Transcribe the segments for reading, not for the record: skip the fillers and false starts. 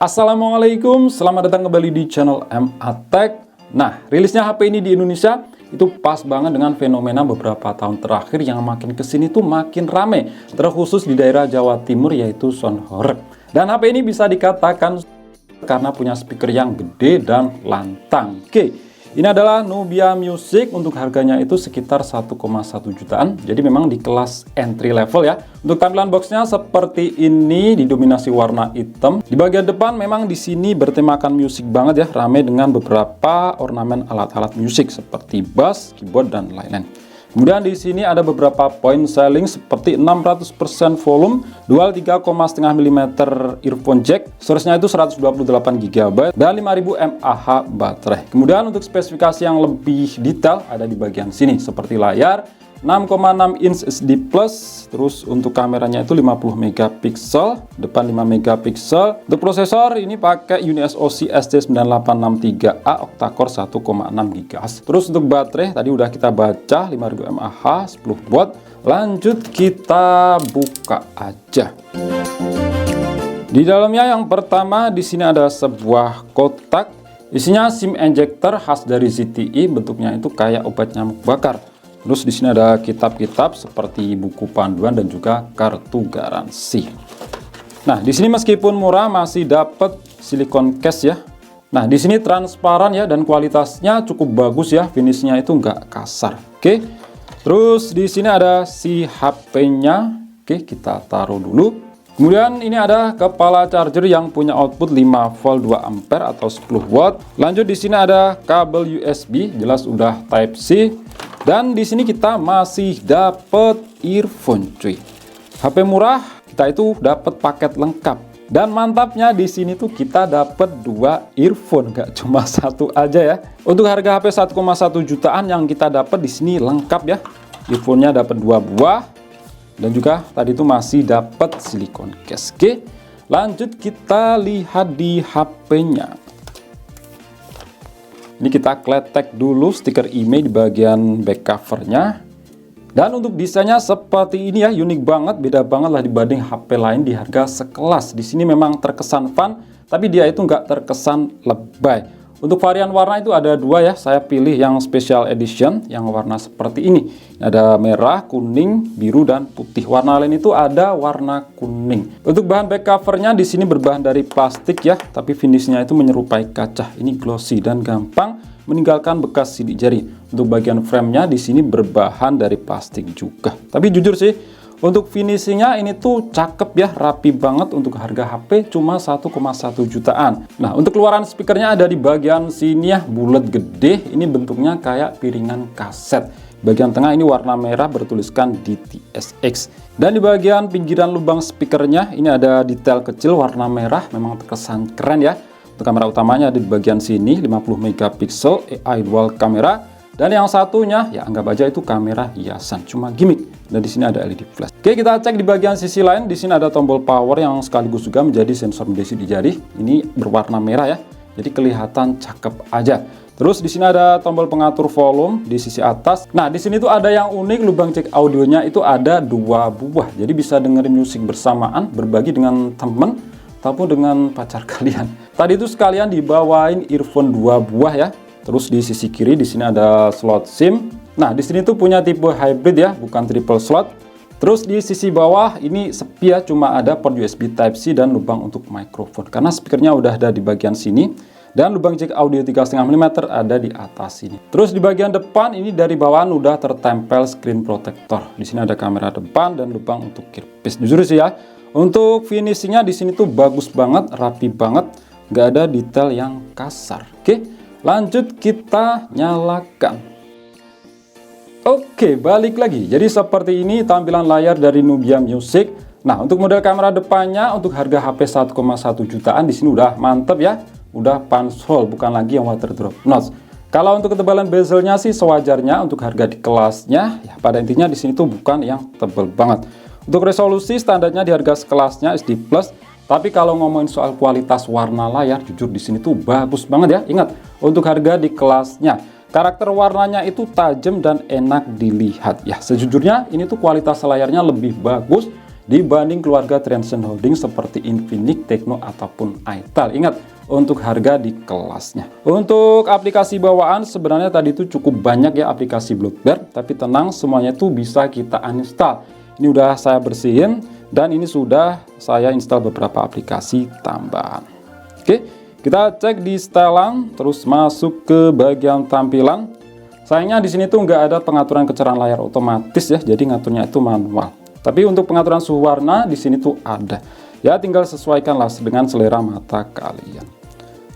Assalamualaikum, selamat datang kembali di channel MA Tech. Nah, rilisnya HP ini di Indonesia itu pas banget dengan fenomena beberapa tahun terakhir yang makin kesini tuh makin rame, terkhusus di daerah Jawa Timur yaitu sound horeg. Dan HP ini bisa dikatakan karena punya speaker yang gede dan lantang. Oke. Ini adalah Nubia Music, untuk harganya itu sekitar 1,1 jutaan. Jadi memang di kelas entry level ya. Untuk tampilan boxnya seperti ini, didominasi warna hitam. Di bagian depan memang di sini bertemakan musik banget ya, ramai dengan beberapa ornamen alat-alat musik seperti bass, keyboard dan lain-lain. Kemudian di sini ada beberapa point selling seperti 600% volume, dual 3,5 mm earphone jack, storage-nya itu 128 GB dan 5000 mAh baterai. Kemudian untuk spesifikasi yang lebih detail ada di bagian sini seperti layar 6,6 inch HD plus, terus untuk kameranya itu 50 megapiksel, depan 5 megapiksel. Untuk prosesor ini pakai UniSoC ST9863A octa-core 1,6 GHz. Terus untuk baterai tadi udah kita baca 5000 mAh 10 watt. Lanjut kita buka aja. Di dalamnya yang pertama di sini ada sebuah kotak, isinya SIM injector khas dari ZTE, bentuknya itu kayak obat nyamuk bakar. Terus di sini ada kitab-kitab seperti buku panduan dan juga kartu garansi. Nah, di sini meskipun murah masih dapat silikon case ya. Nah, di sini transparan ya dan kualitasnya cukup bagus ya, finishnya itu nggak kasar. Oke. Terus di sini ada si HP-nya. Oke, kita taruh dulu. Kemudian ini ada kepala charger yang punya output 5 volt 2 ampere atau 10 watt. Lanjut di sini ada kabel USB, jelas udah Type C. Dan di sini kita masih dapat earphone cuy. HP murah, kita itu dapat paket lengkap. Dan mantapnya di sini tuh kita dapat 2 earphone, nggak cuma satu aja ya. Untuk harga HP 1,1 jutaan yang kita dapat di sini lengkap ya. Earphone-nya dapat 2 buah. Dan juga tadi itu masih dapat silikon case. Oke, lanjut kita lihat di HP-nya. Ini kita kletek dulu stiker IMEI di bagian back covernya. Dan untuk desainnya seperti ini ya, unik banget, beda banget lah dibanding HP lain di harga sekelas. Di sini memang terkesan fun, tapi dia itu nggak terkesan lebay. Untuk varian warna itu ada 2 ya, saya pilih yang special edition yang warna seperti ini. Ada merah, kuning, biru dan putih. Warna lain itu ada warna kuning. Untuk bahan back covernya di sini berbahan dari plastik ya, tapi finishnya itu menyerupai kaca. Ini glossy dan gampang meninggalkan bekas sidik jari. Untuk bagian framenya di sini berbahan dari plastik juga. Tapi jujur sih, untuk finishingnya ini tuh cakep ya, rapi banget. Untuk harga HP cuma 1,1 jutaan. Nah, untuk keluaran speakernya ada di bagian sini ya, bulat gede. Ini bentuknya kayak piringan kaset. Bagian tengah ini warna merah bertuliskan DTS:X. Dan di bagian pinggiran lubang speakernya ini ada detail kecil warna merah, memang terkesan keren ya. Untuk kamera utamanya ada di bagian sini 50 megapiksel AI dual kamera. Dan yang satunya ya anggap aja itu kamera hiasan, cuma gimmick. Dan di sini ada LED flash. Oke, kita cek di bagian sisi lain. Di sini ada tombol power yang sekaligus juga menjadi sensor mendesis di jari. Ini berwarna merah ya, jadi kelihatan cakep aja. Terus di sini ada tombol pengatur volume di sisi atas. Nah, di sini tuh ada yang unik, lubang jack audionya itu ada 2 buah. Jadi bisa dengerin musik bersamaan, berbagi dengan temen ataupun dengan pacar kalian. Tadi itu sekalian dibawain earphone 2 buah ya. Terus di sisi kiri di sini ada slot SIM. Nah, di sini tuh punya tipe hybrid ya, bukan triple slot. Terus di sisi bawah ini sepi ya, cuma ada port USB Type C dan lubang untuk mikrofon. Karena speakernya udah ada di bagian sini. Dan lubang jack audio 3,5 mm ada di atas sini. Terus di bagian depan ini dari bawahan udah tertempel screen protector. Di sini ada kamera depan dan lubang untuk earpiece. Jujur sih ya, untuk finishingnya di sini tuh bagus banget, rapi banget, nggak ada detail yang kasar. Oke. Lanjut kita nyalakan. Oke, balik lagi. Jadi seperti ini tampilan layar dari Nubia Music. Nah, untuk model kamera depannya untuk harga HP 1,1 jutaan di sini udah mantep ya. Udah punch hole, bukan lagi yang water drop notch. Kalau untuk ketebalan bezelnya sih sewajarnya, untuk harga di kelasnya ya pada intinya di sini tuh bukan yang tebel banget. Untuk resolusi standarnya di harga sekelasnya SD Plus. Tapi kalau ngomongin soal kualitas warna layar, jujur di sini tuh bagus banget ya. Ingat, untuk harga di kelasnya, karakter warnanya itu tajam dan enak dilihat. Ya, sejujurnya ini tuh kualitas layarnya lebih bagus dibanding keluarga Transcend Holding seperti Infinix, Tecno ataupun Itel. Ingat, untuk harga di kelasnya. Untuk aplikasi bawaan sebenarnya tadi itu cukup banyak ya aplikasi bloatware, tapi tenang, semuanya itu bisa kita uninstall. Ini udah saya bersihin dan ini sudah saya install beberapa aplikasi tambahan. Oke, kita cek di setelan, terus masuk ke bagian tampilan. Sayangnya di sini tuh nggak ada pengaturan kecerahan layar otomatis ya, jadi ngaturnya itu manual. Tapi untuk pengaturan suhu warna di sini tuh ada. Ya tinggal sesuaikanlah dengan selera mata kalian.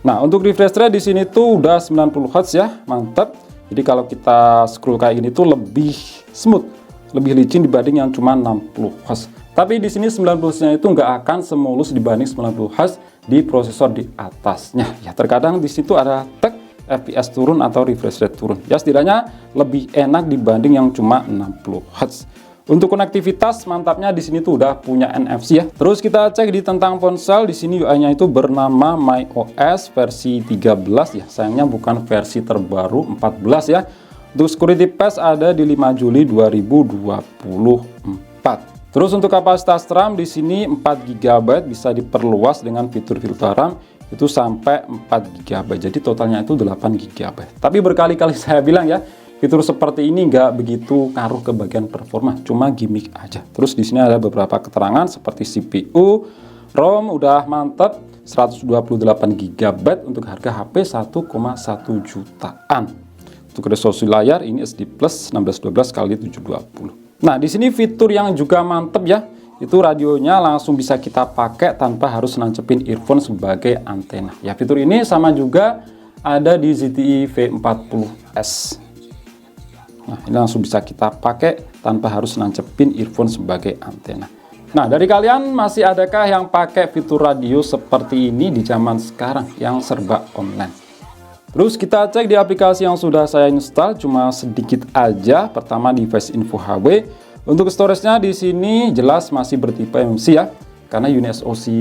Nah, untuk refresh rate di sini tuh udah 90 Hz ya, mantap. Jadi kalau kita scroll kayak gini tuh lebih smooth, lebih licin dibanding yang cuma 60 Hz. Tapi di sini 90 Hz-nya itu nggak akan semulus dibanding 90 Hz di prosesor di atasnya. Ya terkadang di situ ada tag FPS turun atau refresh rate turun. Ya setidaknya lebih enak dibanding yang cuma 60 Hz. Untuk konektivitas mantapnya di sini tuh udah punya NFC ya. Terus kita cek di tentang ponsel, di sini UI-nya itu bernama MyOS versi 13 ya. Sayangnya bukan versi terbaru 14 ya. Untuk security patch ada di 5 Juli 2024. Terus untuk kapasitas RAM di sini 4 GB bisa diperluas dengan fitur filter RAM itu sampai 4 GB. Jadi totalnya itu 8 GB. Tapi berkali-kali saya bilang ya, fitur seperti ini nggak begitu ngaruh ke bagian performa, cuma gimmick aja. Terus di sini ada beberapa keterangan seperti CPU, ROM udah mantap 128 GB untuk harga HP 1,1 jutaan. Untuk resolusi layar ini SD Plus 1612x720. Nah, di sini fitur yang juga mantap ya, itu radionya langsung bisa kita pakai tanpa harus nancepin earphone sebagai antena. Ya, fitur ini sama juga ada di ZTE V40S. Nah, ini langsung bisa kita pakai tanpa harus nancepin earphone sebagai antena. Nah, dari kalian masih adakah yang pakai fitur radio seperti ini di zaman sekarang yang serba online? Terus kita cek di aplikasi yang sudah saya install, cuma sedikit aja. Pertama device info HW. Untuk storage-nya di sini jelas masih bertipe MMC ya, karena UniSoC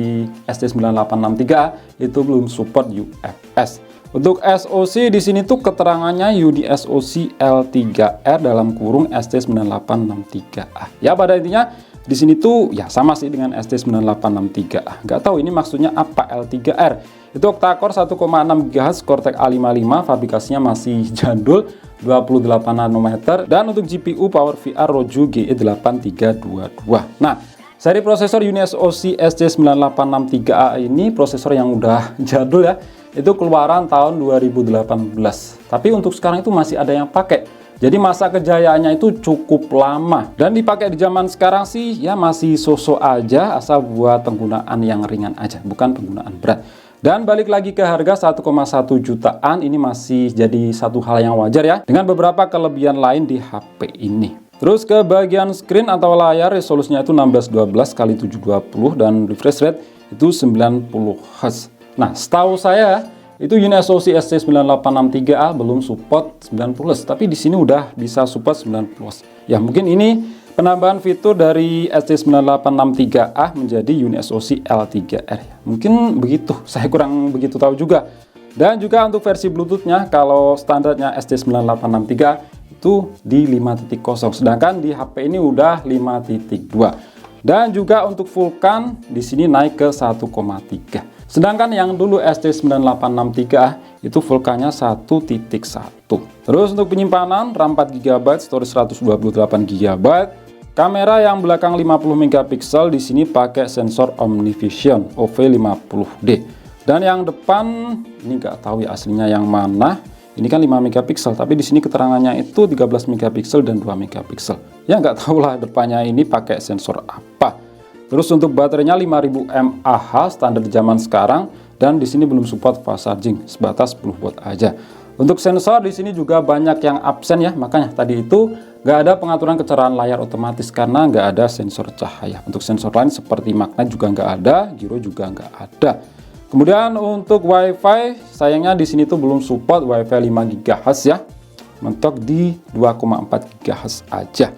ST9863A itu belum support UFS. Untuk SoC di sini tuh keterangannya UniSoC L3R dalam kurung ST9863A. Ya pada intinya di sini tuh ya sama sih dengan ST9863A. Nggak tahu ini maksudnya apa L3R. Itu octa-core 1,6 GHz Cortex A55, fabrikasinya masih jadul 28 nanometer, dan untuk GPU Power VR Roju GE8322. Nah, seri prosesor UniSoC ST9863A ini prosesor yang udah jadul ya. Itu keluaran tahun 2018. Tapi untuk sekarang itu masih ada yang pakai. Jadi masa kejayaannya itu cukup lama. Dan dipakai di zaman sekarang sih ya masih sosok aja, asal buat penggunaan yang ringan aja, bukan penggunaan berat. Dan balik lagi ke harga 1,1 jutaan, ini masih jadi satu hal yang wajar ya, dengan beberapa kelebihan lain di HP ini. Terus ke bagian screen atau layar, resolusinya itu 1612x720 dan refresh rate itu 90 Hz. Nah, setahu saya itu UniSoC ST9863A belum support 90 Hz, tapi di sini udah bisa support 90 Hz. Ya, mungkin ini penambahan fitur dari ST9863A menjadi UniSoC L3R. Mungkin begitu, saya kurang begitu tahu juga. Dan juga untuk versi Bluetooth-nya, kalau standarnya ST9863 itu di 5.0, sedangkan di HP ini udah 5.2. Dan juga untuk Vulkan di sini naik ke 1,3. Sedangkan yang dulu ST9863 itu Vulkannya 1.1. Terus untuk penyimpanan RAM 4 GB, storage 128 GB. Kamera yang belakang 50 megapiksel di sini pakai sensor OmniVision OV50D. Dan yang depan ini nggak tahu ya aslinya yang mana. Ini kan 5 megapiksel, tapi di sini keterangannya itu 13 megapiksel dan 2 megapiksel. Ya nggak tahu lah depannya ini pakai sensor apa. Terus untuk baterainya 5000 mAh standar zaman sekarang, dan di sini belum support fast charging, sebatas 10 watt aja. Untuk sensor di sini juga banyak yang absen ya, makanya tadi itu nggak ada pengaturan kecerahan layar otomatis karena nggak ada sensor cahaya. Untuk sensor lain seperti magnet juga nggak ada, gyro juga nggak ada. Kemudian untuk WiFi, sayangnya di sini tuh belum support WiFi 5 GHz ya, mentok di 2,4 GHz aja.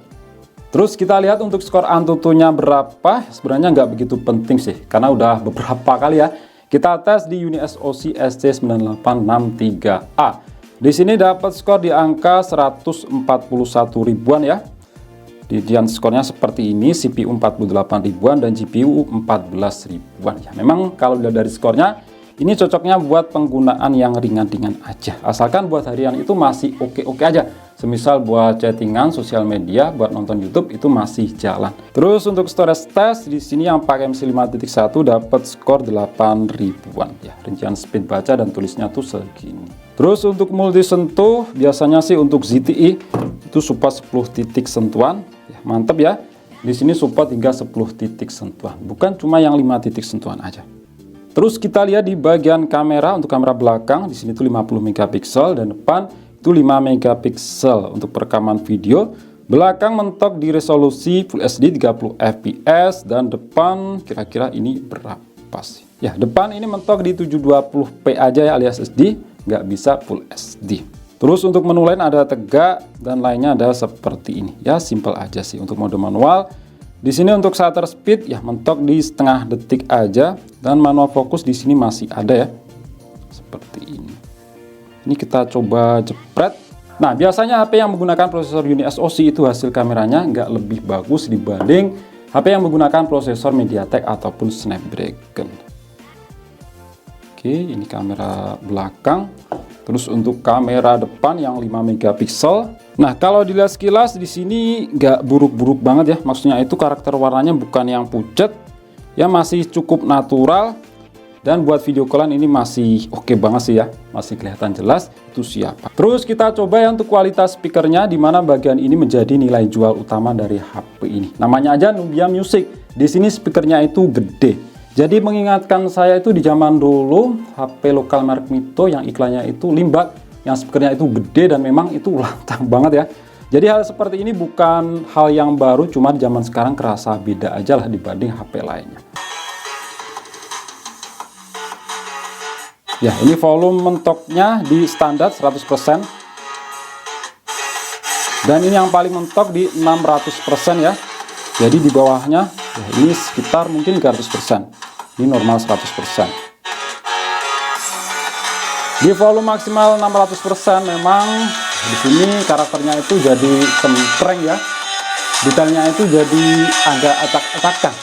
Terus kita lihat untuk skor Antutunya berapa, sebenarnya nggak begitu penting sih, karena udah beberapa kali ya kita tes di UniSoC ST9863A. Di sini dapat skor di angka 141 ribuan ya. Rincian skornya seperti ini, CPU 48 ribuan dan GPU 14 ribuan. Ya, memang kalau dilihat dari skornya, ini cocoknya buat penggunaan yang ringan-ringan aja. Asalkan buat harian itu masih oke-oke aja. Semisal buat chattingan, sosial media, buat nonton YouTube itu masih jalan. Terus untuk storage test di sini yang pakai MSI 5.1 dapat skor 8 ribuan. Ya, rincian speed baca dan tulisnya tuh segini. Terus untuk multi sentuh, biasanya sih untuk ZTE itu support 10 titik sentuhan. Ya, mantep ya. Di sini support hingga 10 titik sentuhan, bukan cuma yang 5 titik sentuhan aja. Terus kita lihat di bagian kamera, untuk kamera belakang di sini tuh 50 megapiksel dan depan itu 5 megapiksel untuk perekaman video. Belakang mentok di resolusi Full HD 30 fps dan depan kira-kira ini berapa sih? Ya, depan ini mentok di 720p aja ya alias SD, nggak bisa Full HD. Terus untuk menu lain ada tegak dan lainnya ada seperti ini. Ya, simple aja sih. Untuk mode manual di sini untuk shutter speed ya mentok di setengah detik aja dan manual fokus di sini masih ada ya. Seperti ini. Ini kita coba jepret. Nah, biasanya HP yang menggunakan prosesor UniSoC itu hasil kameranya nggak lebih bagus dibanding HP yang menggunakan prosesor MediaTek ataupun Snapdragon. Oke, ini kamera belakang. Terus untuk kamera depan yang 5 megapiksel. Nah, kalau dilihat sekilas di sini nggak buruk-buruk banget ya. Maksudnya itu karakter warnanya bukan yang pucat, ya masih cukup natural. Dan buat video callan ini masih oke banget sih ya, masih kelihatan jelas itu siapa. Terus kita coba ya untuk kualitas speakernya, di mana bagian ini menjadi nilai jual utama dari HP ini. Namanya aja Nubia Music. Di sini speakernya itu gede. Jadi mengingatkan saya itu di zaman dulu HP lokal merek Mito yang iklannya itu Limbak, yang speakernya itu gede dan memang itu lantang banget ya. Jadi hal seperti ini bukan hal yang baru, cuma di zaman sekarang kerasa beda aja lah dibanding HP lainnya. Ya, ini volume mentoknya di standar 100%. Dan ini yang paling mentok di 600% ya. Jadi di bawahnya ya, ini sekitar mungkin 300%. Ini normal 100%. Di volume maksimal 600% memang di sini karakternya itu jadi sempreng ya. Detailnya itu jadi agak acak-acakan.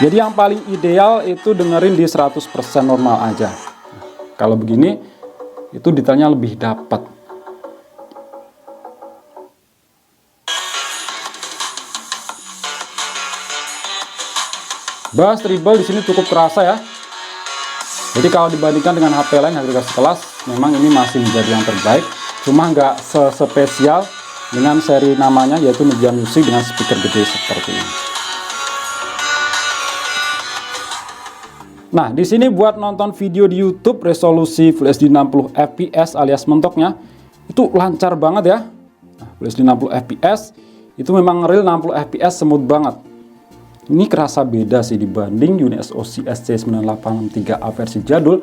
Jadi yang paling ideal itu dengerin di 100% normal aja. Kalau begini itu detailnya lebih dapat. Bass treble di sini cukup kerasa ya. Jadi kalau dibandingkan dengan HP lain harga sekelas, memang ini masih menjadi yang terbaik. Cuma nggak sespesial dengan seri namanya yaitu Nubia Music dengan speaker gede seperti ini. Nah, di sini buat nonton video di YouTube resolusi Full HD 60 fps alias mentoknya itu lancar banget ya. Nah, Full HD 60 fps itu memang real 60 fps smooth banget. Ini kerasa beda sih dibanding UniSoC SC9863A versi jadul.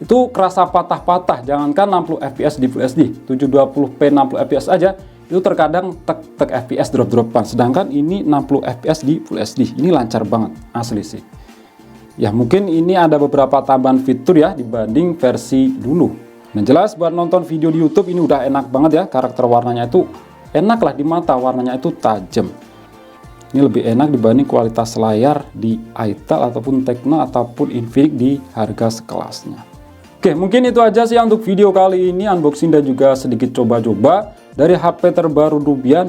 Itu kerasa patah-patah, jangankan 60 fps di Full HD, 720p 60 fps aja itu terkadang tek fps drop-dropan. Sedangkan ini 60 fps di Full HD, ini lancar banget asli sih. Ya mungkin ini ada beberapa tambahan fitur ya dibanding versi dulu. Nah jelas buat nonton video di YouTube ini udah enak banget ya, karakter warnanya itu enak lah di mata, warnanya itu tajam. Ini lebih enak dibanding kualitas layar di Itel ataupun Tecno ataupun Infinix di harga sekelasnya. Oke, mungkin itu aja sih untuk video kali ini, unboxing dan juga sedikit coba-coba dari HP terbaru Nubia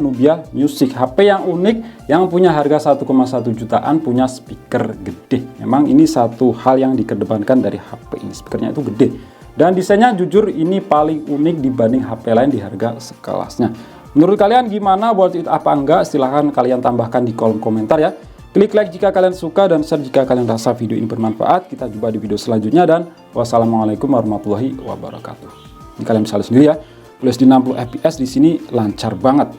Music. HP yang unik, yang punya harga 1,1 jutaan, punya speaker gede. Memang ini satu hal yang dikedepankan dari HP ini, speakernya itu gede. Dan desainnya jujur ini paling unik dibanding HP lain di harga sekelasnya. Menurut kalian gimana, worth it apa enggak? Silahkan kalian tambahkan di kolom komentar ya. Klik like jika kalian suka dan share jika kalian rasa video ini bermanfaat. Kita jumpa di video selanjutnya dan wassalamualaikum warahmatullahi wabarakatuh. Ini kalian bisa lihat sendiri ya, Full HD 60 fps di sini lancar banget.